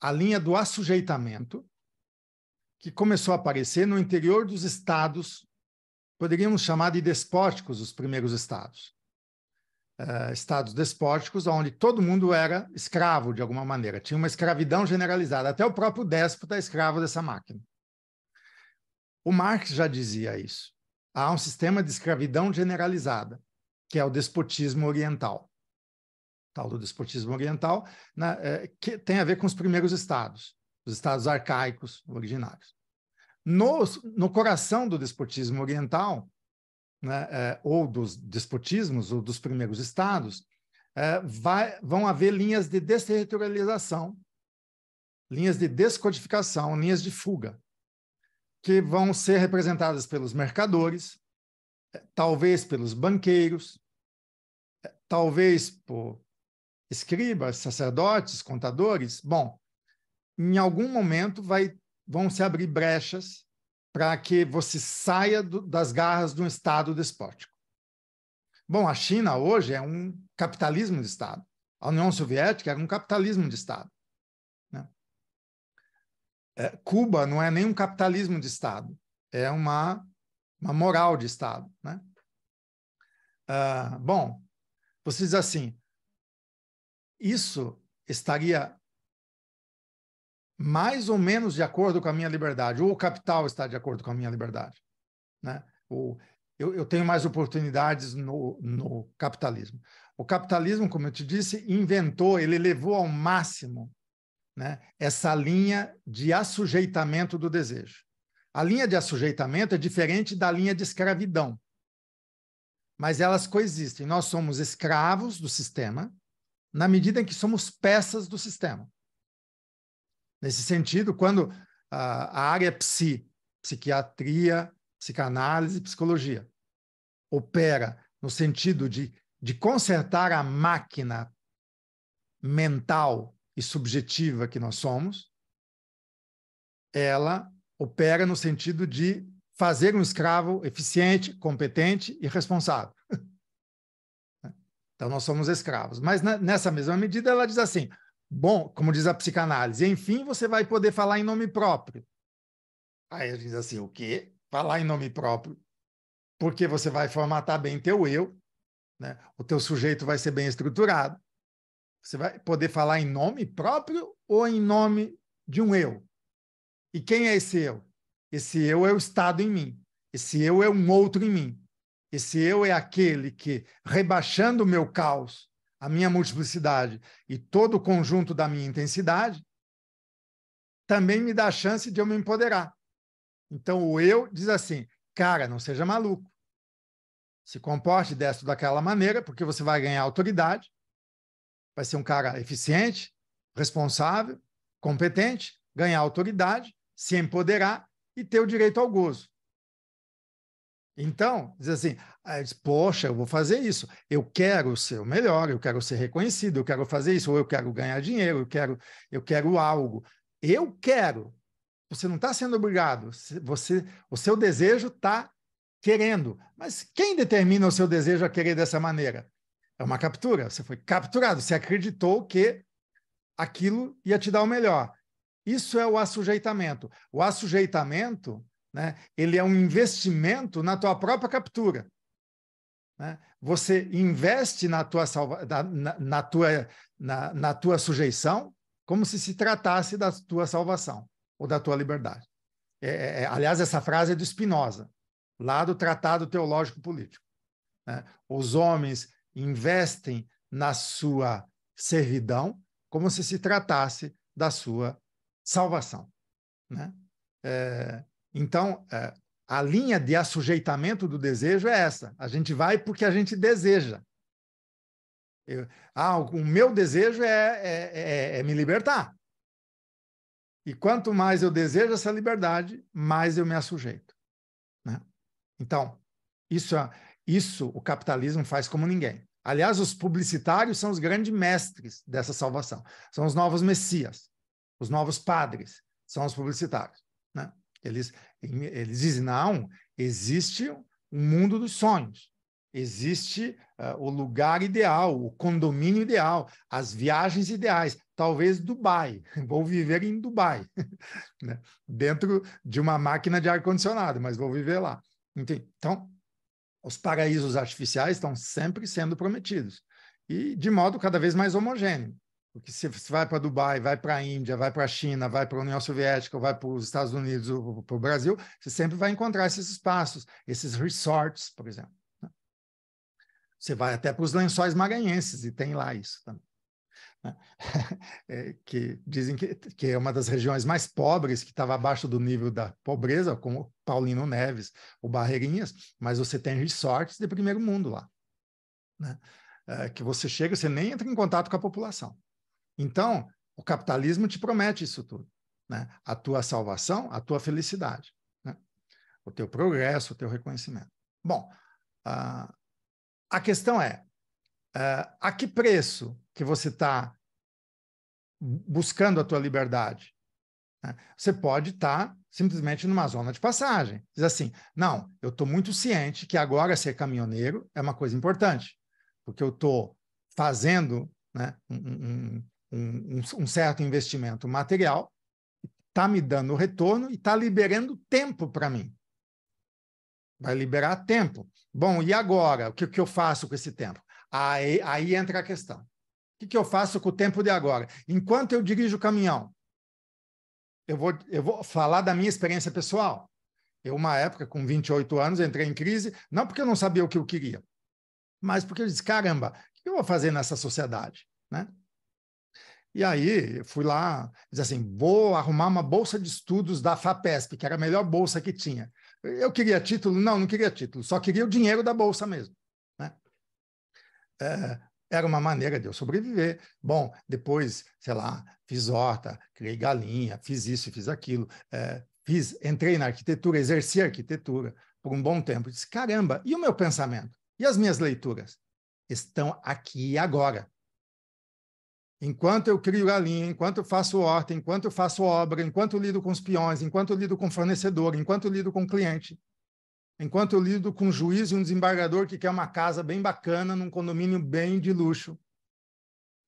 a linha do assujeitamento, que começou a aparecer no interior dos estados, poderíamos chamar de despóticos os primeiros estados. Estados despóticos, onde todo mundo era escravo, de alguma maneira. Tinha uma escravidão generalizada. Até o próprio déspota é escravo dessa máquina. O Marx já dizia isso. Há um sistema de escravidão generalizada, que é o despotismo oriental. Tal do despotismo oriental, né, que tem a ver com os primeiros estados, os estados arcaicos originários. No coração do despotismo oriental, né, ou dos despotismos, ou dos primeiros estados, vão haver linhas de desterritorialização, linhas de descodificação, linhas de fuga, que vão ser representadas pelos mercadores, talvez pelos banqueiros, talvez por escribas, sacerdotes, contadores. Bom, em algum momento vão se abrir brechas para que você saia das garras de um Estado despótico. Bom, a China hoje é um capitalismo de Estado. A União Soviética era um capitalismo de Estado, né? Cuba não é nem um capitalismo de Estado, é uma moral de Estado, né? Bom, você diz assim, isso estaria mais ou menos de acordo com a minha liberdade, ou o capital está de acordo com a minha liberdade, né? Eu tenho mais oportunidades no capitalismo. O capitalismo, como eu te disse, ele levou ao máximo, né, essa linha de assujeitamento do desejo. A linha de assujeitamento é diferente da linha de escravidão, mas elas coexistem. Nós somos escravos do sistema, na medida em que somos peças do sistema. Nesse sentido, quando a área psiquiatria, psicanálise, psicologia, opera no sentido de consertar a máquina mental e subjetiva que nós somos, ela opera no sentido de fazer um escravo eficiente, competente e responsável. Então, nós somos escravos. Mas, nessa mesma medida, ela diz assim, bom, como diz a psicanálise, enfim, você vai poder falar em nome próprio. Aí ele diz assim, o quê? Falar em nome próprio. Porque você vai formatar bem teu eu, né? O teu sujeito vai ser bem estruturado. Você vai poder falar em nome próprio ou em nome de um eu. E quem é esse eu? Esse eu é o Estado em mim. Esse eu é um outro em mim. Esse eu é aquele que, rebaixando o meu caos, a minha multiplicidade e todo o conjunto da minha intensidade, também me dá a chance de eu me empoderar. Então, o eu diz assim, cara, não seja maluco. Se comporte desta ou daquela maneira, porque você vai ganhar autoridade, vai ser um cara eficiente, responsável, competente, ganhar autoridade, se empoderar e ter o direito ao gozo. Então, diz assim, poxa, eu vou fazer isso, eu quero ser o melhor, eu quero ser reconhecido, eu quero fazer isso, ou eu quero ganhar dinheiro, eu quero algo. Eu quero. Você não está sendo obrigado, o seu desejo está querendo. Mas quem determina o seu desejo a querer dessa maneira? É uma captura, você foi capturado, você acreditou que aquilo ia te dar o melhor. Isso é o assujeitamento. O assujeitamento, né, ele é um investimento na tua própria captura. Né? Você investe na tua sujeição como se tratasse da tua salvação ou da tua liberdade. Aliás, essa frase é de Spinoza, lá do Tratado Teológico Político. Né? Os homens investem na sua servidão como se tratasse da sua salvação. Né? Então, a linha de assujeitamento do desejo é essa. A gente vai porque a gente deseja. O meu desejo é me libertar. E quanto mais eu desejo essa liberdade, mais eu me assujeito. Né? Então, isso o capitalismo faz como ninguém. Aliás, os publicitários são os grandes mestres dessa salvação. São os novos messias, os novos padres, são os publicitários. Né? Eles dizem, não, existe um mundo dos sonhos, existe o lugar ideal, o condomínio ideal, as viagens ideais. talvez Dubai, vou viver em Dubai, né? Dentro de uma máquina de ar-condicionado, mas vou viver lá. Então, os paraísos artificiais estão sempre sendo prometidos, e de modo cada vez mais homogêneo. Porque se você vai para Dubai, vai para a Índia, vai para a China, vai para a União Soviética, ou vai para os Estados Unidos, ou para o Brasil, você sempre vai encontrar esses espaços, esses resorts, por exemplo. Você vai até para os Lençóis Maranhenses, e tem lá isso também. Que dizem que é uma das regiões mais pobres, que estava abaixo do nível da pobreza, como Paulino Neves ou Barreirinhas, mas você tem resorts de primeiro mundo lá, né? Que você chega, você nem entra em contato com a população. Então, o capitalismo te promete isso tudo, né? A tua salvação, a tua felicidade, né? O teu progresso, o teu reconhecimento. Bom, a questão é, a que preço que você está buscando a tua liberdade, né? Você pode estar simplesmente numa zona de passagem. Diz assim, não, eu estou muito ciente que agora ser caminhoneiro é uma coisa importante, porque eu estou fazendo, né, um certo investimento material, está me dando retorno e está liberando tempo para mim. Vai liberar tempo. Bom, e agora? O que eu faço com esse tempo? Aí entra a questão. O que eu faço com o tempo de agora? Enquanto eu dirijo o caminhão, eu vou falar da minha experiência pessoal. Eu, uma época, com 28 anos, entrei em crise, não porque eu não sabia o que eu queria, mas porque eu disse, caramba, o que eu vou fazer nessa sociedade, né? E aí, fui lá, disse assim, vou arrumar uma bolsa de estudos da FAPESP, que era a melhor bolsa que tinha. Eu queria título? Não queria título, só queria o dinheiro da bolsa mesmo, né? Era uma maneira de eu sobreviver. Bom, depois, sei lá, fiz horta, criei galinha, fiz isso, fiz aquilo, entrei na arquitetura, exerci a arquitetura por um bom tempo. Disse, caramba, e o meu pensamento? E as minhas leituras? Estão aqui e agora. Enquanto eu crio galinha, enquanto eu faço horta, enquanto eu faço obra, enquanto eu lido com os peões, enquanto eu lido com o fornecedor, enquanto eu lido com o cliente, enquanto eu lido com um juiz e um desembargador que quer uma casa bem bacana, num condomínio bem de luxo,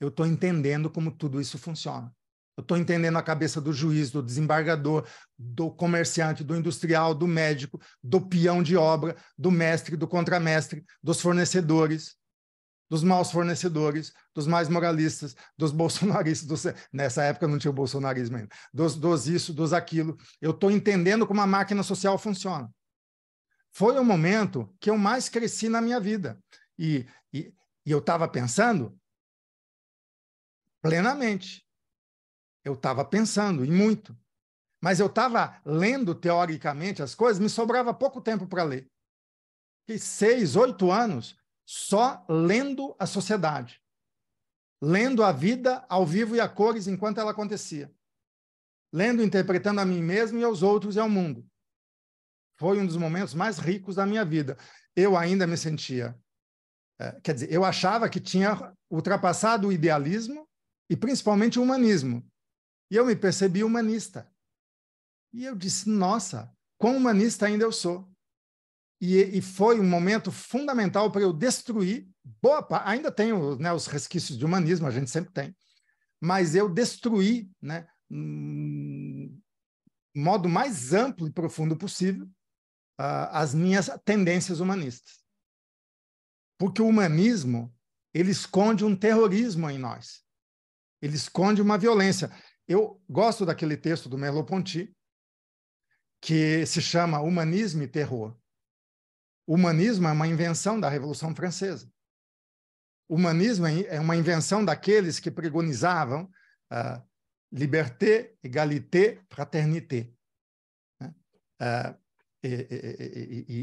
eu estou entendendo como tudo isso funciona. Eu estou entendendo a cabeça do juiz, do desembargador, do comerciante, do industrial, do médico, do peão de obra, do mestre, do contramestre, dos fornecedores, dos maus fornecedores, dos mais moralistas, dos bolsonaristas. Nessa época não tinha o bolsonarismo ainda. Dos isso, dos aquilo. Eu estou entendendo como a máquina social funciona. Foi o momento que eu mais cresci na minha vida. E eu estava pensando plenamente. Eu estava pensando, e muito. Mas eu estava lendo, teoricamente, as coisas, me sobrava pouco tempo para ler. Fiquei 6, 8 anos só lendo a sociedade. Lendo a vida ao vivo e a cores enquanto ela acontecia. Lendo, interpretando a mim mesmo e aos outros e ao mundo. Foi um dos momentos mais ricos da minha vida. Eu ainda me sentia... quer dizer, eu achava que tinha ultrapassado o idealismo e principalmente o humanismo. E eu me percebi humanista. E eu disse, nossa, quão humanista ainda eu sou. E foi um momento fundamental para eu destruir, ainda tenho, né, os resquícios de humanismo, a gente sempre tem, mas eu destruí, né, modo mais amplo e profundo possível, as minhas tendências humanistas. Porque o humanismo, ele esconde um terrorismo em nós. Ele esconde uma violência. Eu gosto daquele texto do Merleau-Ponty, que se chama Humanismo e Terror. O humanismo é uma invenção da Revolução Francesa. O humanismo é uma invenção daqueles que pregonizavam liberté, égalité, fraternité. Né?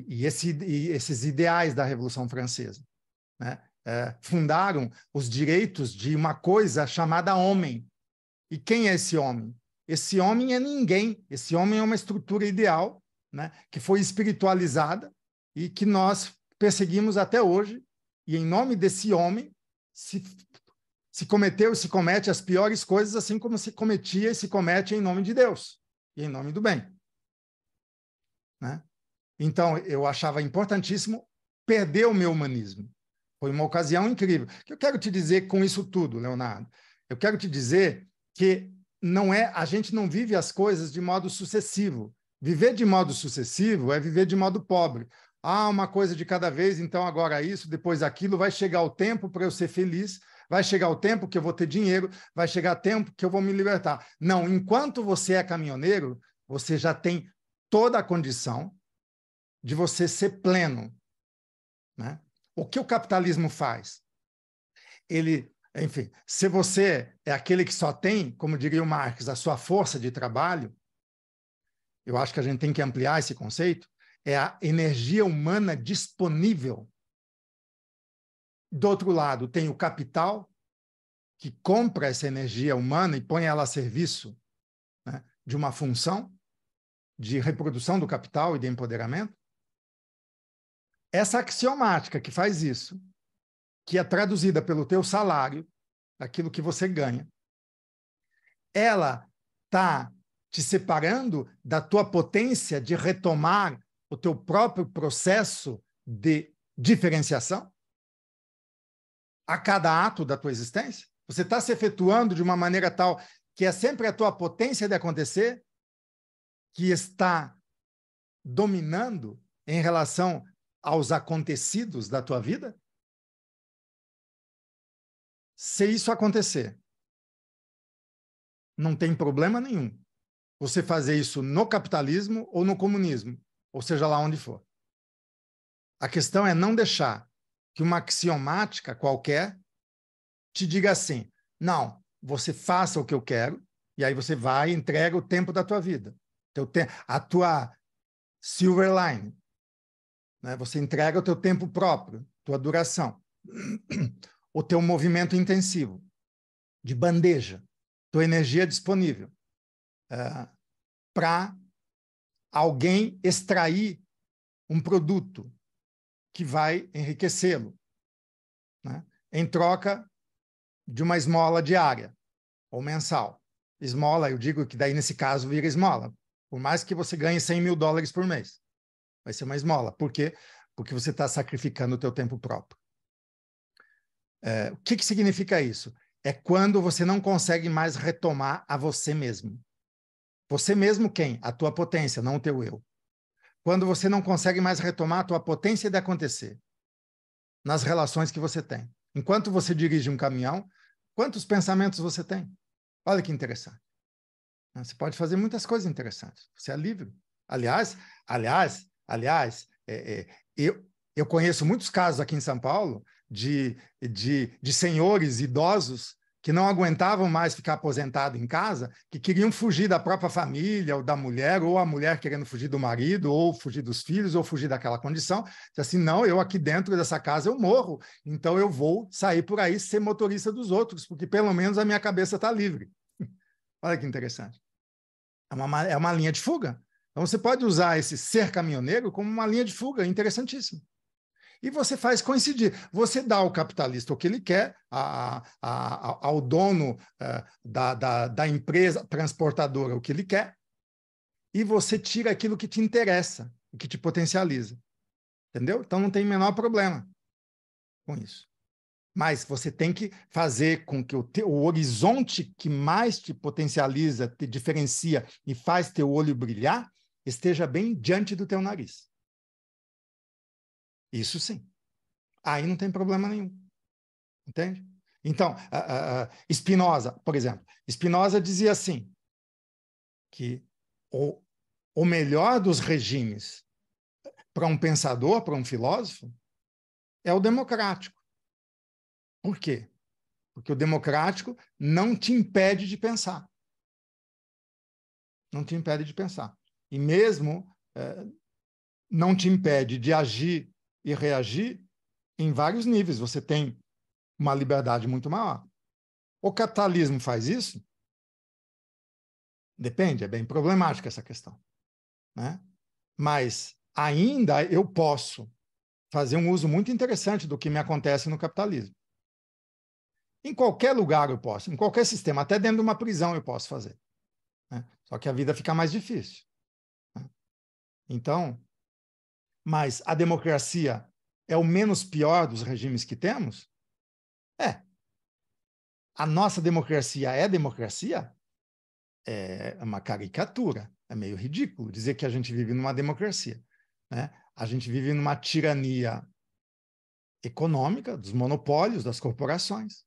Esses ideais da Revolução Francesa, né? Fundaram os direitos de uma coisa chamada homem. E quem é esse homem? Esse homem é ninguém. Esse homem é uma estrutura ideal, né, que foi espiritualizada e que nós perseguimos até hoje. E em nome desse homem se cometeu e se comete as piores coisas, assim como se cometia e se comete em nome de Deus e em nome do bem. Né? Então, eu achava importantíssimo perder o meu humanismo. Foi uma ocasião incrível. O que eu quero te dizer com isso tudo, Leonardo? Eu quero te dizer que não é, a gente não vive as coisas de modo sucessivo. Viver de modo sucessivo é viver de modo pobre. Ah, uma coisa de cada vez, então agora isso, depois aquilo, vai chegar o tempo para eu ser feliz, vai chegar o tempo que eu vou ter dinheiro, vai chegar o tempo que eu vou me libertar. Não, enquanto você é caminhoneiro, você já tem toda a condição de você ser pleno, né? O que o capitalismo faz? Ele, enfim, se você é aquele que só tem, como diria o Marx, a sua força de trabalho, eu acho que a gente tem que ampliar esse conceito, é a energia humana disponível. Do outro lado, tem o capital, que compra essa energia humana e põe ela a serviço, né, de uma função de reprodução do capital e de empoderamento. Essa axiomática que faz isso, que é traduzida pelo teu salário, aquilo que você ganha, ela está te separando da tua potência de retomar o teu próprio processo de diferenciação a cada ato da tua existência? Você está se efetuando de uma maneira tal que é sempre a tua potência de acontecer que está dominando em relação aos acontecidos da tua vida? Se isso acontecer, não tem problema nenhum você fazer isso no capitalismo ou no comunismo, ou seja lá onde for. A questão é não deixar que uma axiomática qualquer te diga assim, não, você faça o que eu quero, e aí você vai e entrega o tempo da tua vida. A tua silver line, né? Você entrega o teu tempo próprio, tua duração, o teu movimento intensivo, de bandeja, tua energia disponível, para alguém extrair um produto que vai enriquecê-lo, né? Em troca de uma esmola diária ou mensal. Esmola, eu digo que daí nesse caso vira esmola. Por mais que você ganhe $100.000 por mês, vai ser uma esmola. Por quê? Porque você está sacrificando o teu tempo próprio. O que significa isso? É quando você não consegue mais retomar a você mesmo. Você mesmo quem? A tua potência, não o teu eu. Quando você não consegue mais retomar a tua potência de acontecer nas relações que você tem. Enquanto você dirige um caminhão, quantos pensamentos você tem? Olha que interessante. Você pode fazer muitas coisas interessantes. Você é livre. Aliás, eu conheço muitos casos aqui em São Paulo de senhores idosos que não aguentavam mais ficar aposentado em casa, que queriam fugir da própria família, ou da mulher, ou a mulher querendo fugir do marido, ou fugir dos filhos, ou fugir daquela condição. Diz assim, não, eu aqui dentro dessa casa eu morro, então eu vou sair por aí ser motorista dos outros, porque pelo menos a minha cabeça está livre. Olha que interessante. É uma linha de fuga. Então você pode usar esse ser caminhoneiro como uma linha de fuga, interessantíssimo. E você faz coincidir. Você dá ao capitalista o que ele quer, ao dono da empresa transportadora o que ele quer, e você tira aquilo que te interessa, o que te potencializa. Entendeu? Então não tem o menor problema com isso. Mas você tem que fazer com que o horizonte que mais te potencializa, te diferencia e faz teu olho brilhar, esteja bem diante do teu nariz. Isso sim. Aí não tem problema nenhum. Entende? Então, Spinoza, por exemplo. Spinoza dizia assim, que o melhor dos regimes para um pensador, para um filósofo, é o democrático. Por quê? Porque o democrático não te impede de pensar. Não te impede de pensar. E mesmo não te impede de agir e reagir em vários níveis. Você tem uma liberdade muito maior. O capitalismo faz isso? Depende, é bem problemática essa questão, né? Mas ainda eu posso fazer um uso muito interessante do que me acontece no capitalismo. Em qualquer lugar eu posso, em qualquer sistema, até dentro de uma prisão eu posso fazer, né? Só que a vida fica mais difícil, né? Então, mas a democracia é o menos pior dos regimes que temos? É. a nossa democracia é democracia? É uma caricatura, é meio ridículo dizer que a gente vive numa democracia, né? A gente vive numa tirania econômica, dos monopólios, das corporações,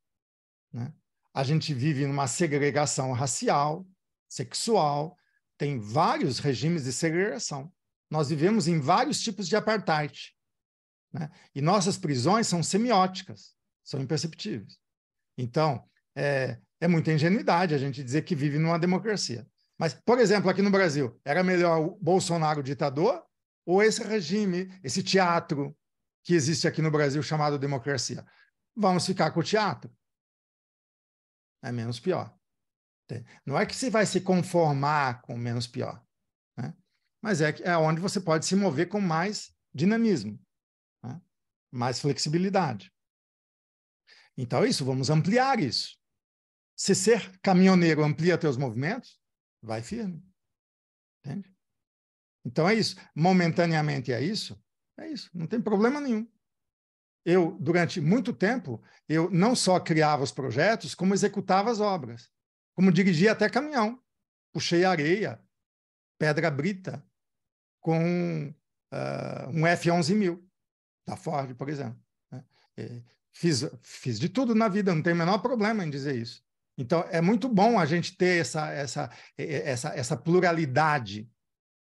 né? A gente vive numa segregação racial, sexual, tem vários regimes de segregação. Nós vivemos em vários tipos de apartheid, né? E nossas prisões são semióticas, são imperceptíveis. Então, é muita ingenuidade a gente dizer que vive numa democracia. Mas, por exemplo, aqui no Brasil, era melhor o Bolsonaro ditador ou esse regime, esse teatro que existe aqui no Brasil chamado democracia? Vamos ficar com o teatro. É menos pior. Não é que você vai se conformar com menos pior, né? Mas é onde você pode se mover com mais dinamismo, né? Mais flexibilidade. Então é isso, vamos ampliar isso. Se ser caminhoneiro amplia teus movimentos, vai firme. Entende? Então é isso. Momentaneamente é isso, não tem problema nenhum. Eu, durante muito tempo, eu não só criava os projetos, como executava as obras. Como dirigia até caminhão. Puxei areia, pedra brita, com um F-11.000, da Ford, por exemplo. Né? Fiz de tudo na vida, não tem o menor problema em dizer isso. Então, é muito bom a gente ter essa pluralidade,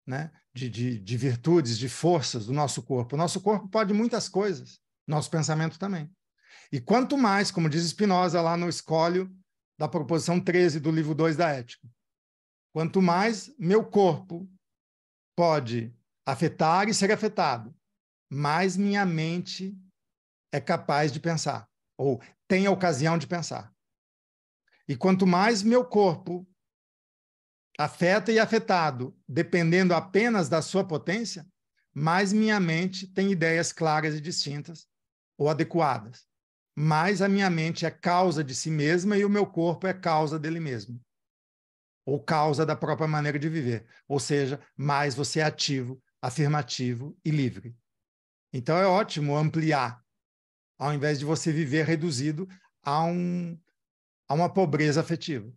né, de virtudes, de forças do nosso corpo. O nosso corpo pode muitas coisas, nosso pensamento também. E quanto mais, como diz Spinoza lá no escólio da proposição 13 do livro 2 da Ética, quanto mais meu corpo pode afetar e ser afetado, mais minha mente é capaz de pensar, ou tem a ocasião de pensar. E quanto mais meu corpo afeta e é afetado, dependendo apenas da sua potência, mais minha mente tem ideias claras e distintas ou adequadas. Mais a minha mente é causa de si mesma e o meu corpo é causa dele mesmo. Ou causa da própria maneira de viver. Ou seja, mais você é ativo, afirmativo e livre. Então é ótimo ampliar, ao invés de você viver reduzido a uma pobreza afetiva.